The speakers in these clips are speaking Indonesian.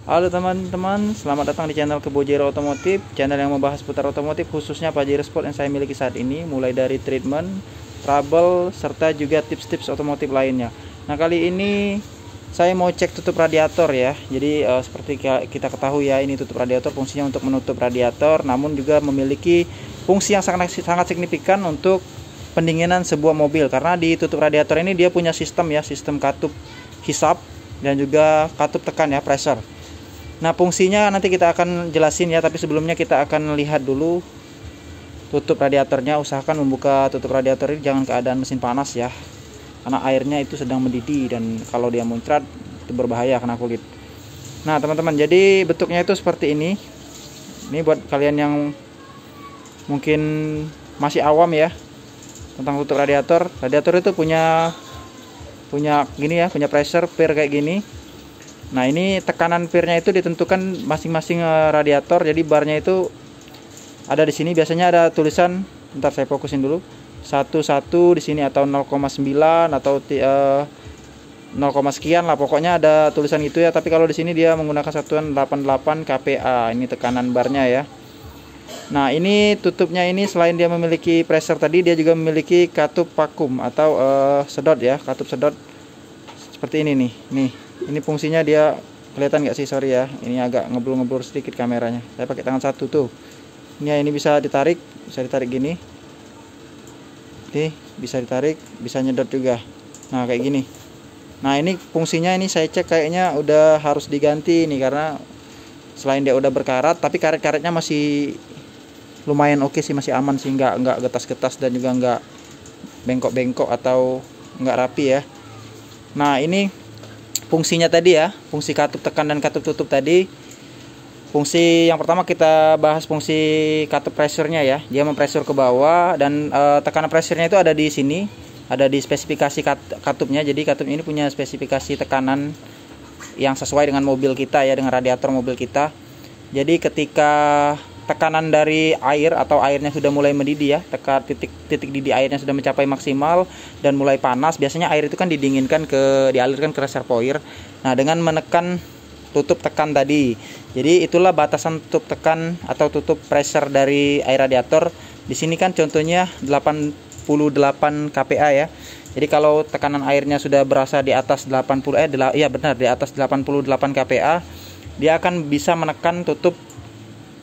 Halo teman-teman, selamat datang di channel Kebojero Otomotif, channel yang membahas putar otomotif khususnya Pajero Sport yang saya miliki saat ini, mulai dari treatment, trouble, serta juga tips-tips otomotif lainnya. Nah, kali ini saya mau cek tutup radiator ya. Jadi seperti kita ketahui ya, ini tutup radiator fungsinya untuk menutup radiator, namun juga memiliki fungsi yang sangat signifikan untuk pendinginan sebuah mobil, karena di tutup radiator ini dia punya sistem ya, sistem katup hisap dan juga katup tekan ya, pressure. Nah, fungsinya nanti kita akan jelasin ya, tapi sebelumnya kita akan lihat dulu tutup radiatornya. Usahakan membuka tutup radiator ini jangan keadaan mesin panas ya, karena airnya itu sedang mendidih dan kalau dia muncrat itu berbahaya kena kulit. Nah teman-teman, jadi bentuknya itu seperti ini. Ini buat kalian yang mungkin masih awam ya tentang tutup radiator. Radiator itu punya gini ya, punya pressure per kayak gini. Nah, ini tekanan firnya itu ditentukan masing-masing radiator. Jadi barnya itu ada di sini. Biasanya ada tulisan, bentar saya fokusin dulu, 11 di sini atau 0,9 atau 0, sekian lah. Pokoknya ada tulisan gitu ya. Tapi kalau di sini dia menggunakan satuan 88 kPa. Ini tekanan barnya ya. Nah, ini tutupnya ini selain dia memiliki pressure tadi, dia juga memiliki katup vakum atau sedot ya, katup sedot seperti ini nih. Nih. Ini fungsinya, dia kelihatan nggak sih? Sorry ya, ini agak ngeblur sedikit kameranya. Saya pakai tangan satu tuh. Ini bisa ditarik gini. Nih, bisa ditarik, bisa nyedot juga. Nah, kayak gini. Nah, ini fungsinya ini saya cek kayaknya udah harus diganti nih, karena selain dia udah berkarat, tapi karet-karetnya masih lumayan oke sih, masih aman sih, nggak getas-getas dan juga nggak bengkok-bengkok atau nggak rapi ya. Nah, ini fungsinya tadi ya, fungsi katup tekan dan katup tutup tadi. Fungsi yang pertama kita bahas fungsi katup pressure-nya ya. Dia mempressure ke bawah dan tekanan pressure-nya itu ada di sini, ada di spesifikasi katupnya. Jadi katupnya ini punya spesifikasi tekanan yang sesuai dengan mobil kita ya, dengan radiator mobil kita. Jadi ketika tekanan dari air atau airnya sudah mulai mendidih ya, titik didih airnya sudah mencapai maksimal dan mulai panas, biasanya air itu kan dialirkan ke reservoir. Nah, dengan menekan tutup tekan tadi, jadi itulah batasan tutup tekan atau tutup pressure dari air radiator. Di sini kan contohnya 88 kPa ya. Jadi kalau tekanan airnya sudah berasa di atas 88 kPa, dia akan bisa menekan tutup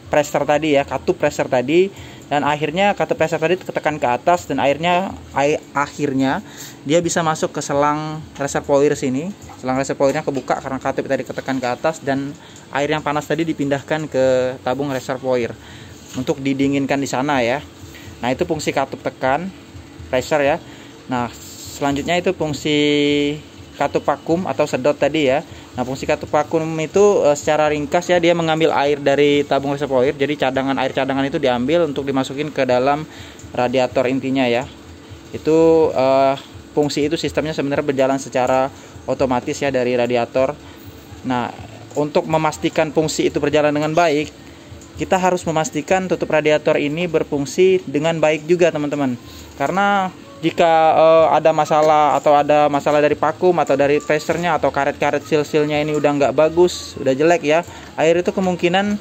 pressure tadi ya, katup pressure tadi, dan akhirnya katup pressure tadi ketekan ke atas dan akhirnya dia bisa masuk ke selang reservoir sini. Selang reservoirnya kebuka karena katup tadi ketekan ke atas, dan air yang panas tadi dipindahkan ke tabung reservoir untuk didinginkan di sana ya. Nah, itu fungsi katup tekan pressure ya. Nah, selanjutnya itu fungsi katup vakum atau sedot tadi ya. Nah, fungsi katup vakum itu secara ringkas ya, dia mengambil air dari tabung reservoir. Jadi air cadangan itu diambil untuk dimasukin ke dalam radiator intinya ya. Itu fungsi itu sistemnya sebenarnya berjalan secara otomatis ya dari radiator. Nah, untuk memastikan fungsi itu berjalan dengan baik, kita harus memastikan tutup radiator ini berfungsi dengan baik juga teman-teman. Karena jika ada masalah dari vakum atau dari pressure-nya atau karet-karet seal-sealnya ini udah nggak bagus, udah jelek ya, air itu kemungkinan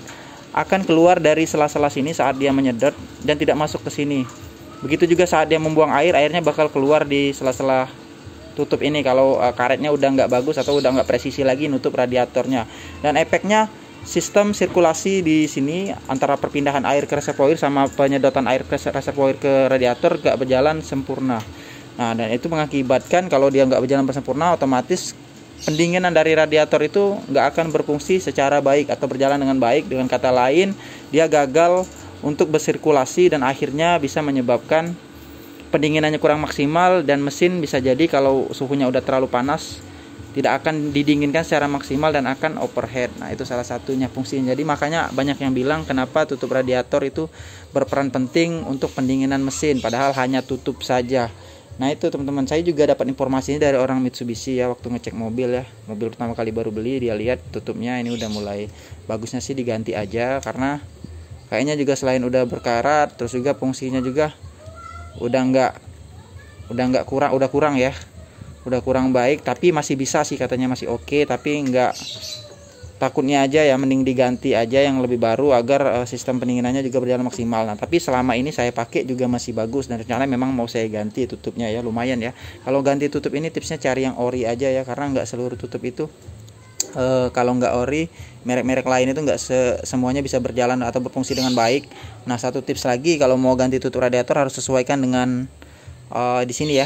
akan keluar dari sela-sela sini saat dia menyedot dan tidak masuk ke sini. Begitu juga saat dia membuang air, airnya bakal keluar di sela-sela tutup ini kalau karetnya udah nggak bagus atau udah nggak presisi lagi nutup radiatornya. Dan efeknya, sistem sirkulasi di sini antara perpindahan air ke reservoir sama penyedotan air ke reservoir ke radiator gak berjalan sempurna. Nah, dan itu mengakibatkan kalau dia nggak berjalan sempurna, otomatis pendinginan dari radiator itu nggak akan berfungsi secara baik atau berjalan dengan baik. Dengan kata lain, dia gagal untuk bersirkulasi dan akhirnya bisa menyebabkan pendinginannya kurang maksimal dan mesin bisa jadi kalau suhunya udah terlalu panas tidak akan didinginkan secara maksimal dan akan overheat. Nah, itu salah satunya fungsinya. Jadi makanya banyak yang bilang kenapa tutup radiator itu berperan penting untuk pendinginan mesin, padahal hanya tutup saja. Nah, itu teman-teman, saya juga dapat informasinya dari orang Mitsubishi ya, waktu ngecek mobil ya. Mobil pertama kali baru beli, dia lihat tutupnya ini udah mulai bagusnya sih diganti aja, karena kayaknya juga selain udah berkarat, terus juga fungsinya juga udah kurang ya. Udah kurang baik, tapi masih bisa sih katanya, masih oke, tapi takutnya aja ya, mending diganti aja yang lebih baru agar sistem pendinginannya juga berjalan maksimal. Nah tapi selama ini saya pakai juga masih bagus, dan rencana memang mau saya ganti tutupnya ya, lumayan ya. Kalau ganti tutup ini tipsnya cari yang ori aja ya, karena nggak seluruh tutup itu kalau nggak ori, merek-merek lain itu nggak semuanya bisa berjalan atau berfungsi dengan baik. Nah satu tips lagi, kalau mau ganti tutup radiator harus sesuaikan dengan di sini ya.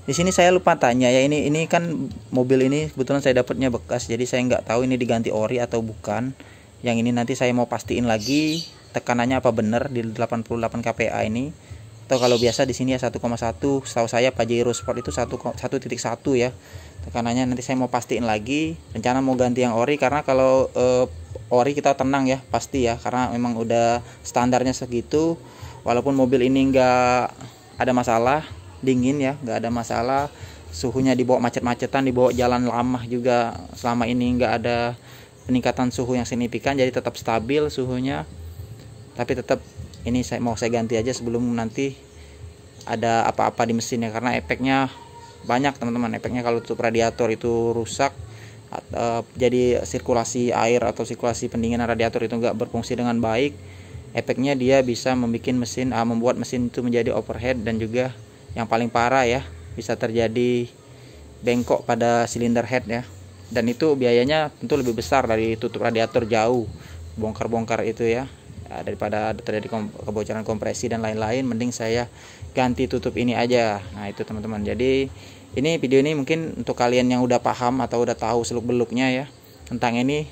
Di sini saya lupa tanya ya, ini kan mobil ini kebetulan saya dapatnya bekas, jadi saya nggak tahu ini diganti ori atau bukan. Yang ini nanti saya mau pastiin lagi tekanannya apa benar di 88 kPa ini, atau kalau biasa di sini ya 1,1. Setahu saya Pajero Sport itu 1,1 ya tekanannya. Nanti saya mau pastiin lagi, rencana mau ganti yang ori, karena kalau ori kita tenang ya pasti ya, karena memang udah standarnya segitu. Walaupun mobil ini nggak ada masalah dingin ya, nggak ada masalah, suhunya dibawa macet-macetan, dibawa jalan lama juga, selama ini nggak ada peningkatan suhu yang signifikan, jadi tetap stabil suhunya. Tapi tetap ini saya ganti aja sebelum nanti ada apa-apa di mesinnya, karena efeknya banyak teman-teman. Efeknya kalau tutup radiator itu rusak, jadi sirkulasi air atau sirkulasi pendinginan radiator itu nggak berfungsi dengan baik, efeknya dia bisa membuat mesin itu menjadi overheat, dan juga yang paling parah ya, bisa terjadi bengkok pada silinder head ya. Dan itu biayanya tentu lebih besar dari tutup radiator jauh, bongkar-bongkar itu ya. Daripada terjadi kebocoran kompresi dan lain-lain, mending saya ganti tutup ini aja. Nah itu teman-teman, jadi ini video ini mungkin untuk kalian yang udah paham atau udah tahu seluk-beluknya ya tentang ini.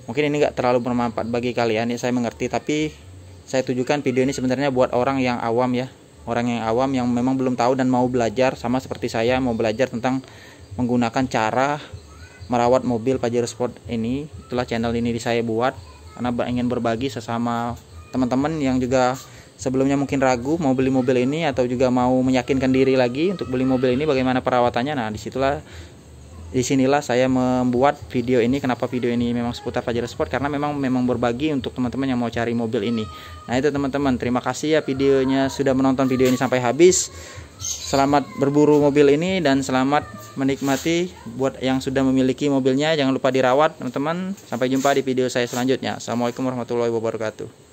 Mungkin ini nggak terlalu bermanfaat bagi kalian ya, saya mengerti, tapi saya tujukan video ini sebenarnya buat orang yang awam ya, orang yang awam yang memang belum tahu dan mau belajar, sama seperti saya mau belajar tentang menggunakan cara merawat mobil Pajero Sport ini. Itulah channel ini saya buat karena ingin berbagi sesama teman-teman yang juga sebelumnya mungkin ragu mau beli mobil ini, atau juga mau meyakinkan diri lagi untuk beli mobil ini bagaimana perawatannya. Nah disinilah saya membuat video ini. Kenapa video ini memang seputar Pajero Sport, karena memang berbagi untuk teman-teman yang mau cari mobil ini. Nah itu teman-teman, terima kasih ya videonya sudah menonton video ini sampai habis. Selamat berburu mobil ini dan selamat menikmati buat yang sudah memiliki mobilnya. Jangan lupa dirawat teman-teman. Sampai jumpa di video saya selanjutnya. Assalamualaikum warahmatullahi wabarakatuh.